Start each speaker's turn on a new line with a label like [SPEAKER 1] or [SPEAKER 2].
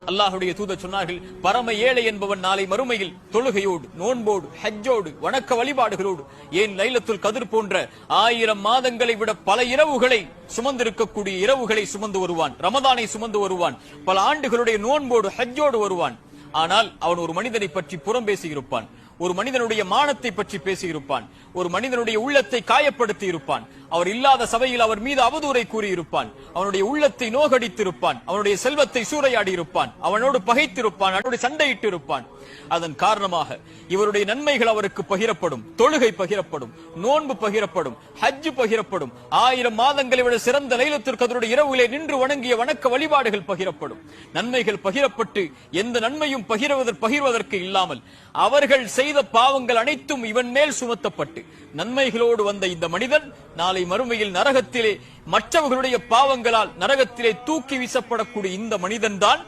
[SPEAKER 1] அல்லாஹ்வுடைய தூதர் சொன்னார்கள், பரம ஏழை என்பவன் நாளை மறுமையில் தொழுகையோடு, நோன்போடு, ஹஜ்ஜோடு, வணக்க வழிபாடுகளோடு, ஏன் லைலத்துல் கத்ர் போன்ற 1000 மாதங்களை விட பல இரவுகளை சுமந்திருக்கக்கூடிய இரவுகளை சுமந்து வருவான், ரமதானை சுமந்து வருவான், பல ஆண்டுகளுடைய நோன்போடு ஹஜ்ஜோடு வருவான். ஆனால் அவன் ஒரு மனிதனை பற்றி புறம் பேசியிருப்பான், ஒரு மனிதனுடைய மானத்தை பற்றி பேசியிருப்பான், ஒரு மனிதனுடைய உள்ளத்தை காயப்படுத்தி இருப்பான், அவர் இல்லாத சபையில் அவர் மீது அவதூறை கூறியிருப்பான், அவனுடைய உள்ளத்தை நோகடித்திருப்பான், அவனுடைய செல்வத்தை சூறையாடி இருப்பான், அவனோடு பகைத்திருப்பான், அவனோடு சண்டையிட்டு இருப்பான். அதன் காரணமாக இவருடைய நன்மைகள் அவருக்கு பகிரப்படும், தொழுகை பகிரப்படும், நோன்பு பகிரப்படும், ஹஜ்ஜு பகிரப்படும், 1000 மாதங்களை விட சிறந்த லைலத்துல் கத்ருடைய இரவுகளை நின்று வணங்கிய வணக்க வழிபாடுகள் பகிரப்படும். நன்மைகள் பகிரப்பட்டு எந்த நன்மையும் பகிர்வதற்கு இல்லாமல் அவர்கள் செய்த பாவங்கள் அனைத்தும் இவன் மேல் சுமத்தப்பட்டு நன்மைகளோடு வந்த இந்த மனிதன் நாளை மறுமையில் நரகத்திலே மற்றவர்களுடைய பாவங்களால் நரகத்திலே தூக்கி வீசப்படக்கூடிய இந்த மனிதன் தான்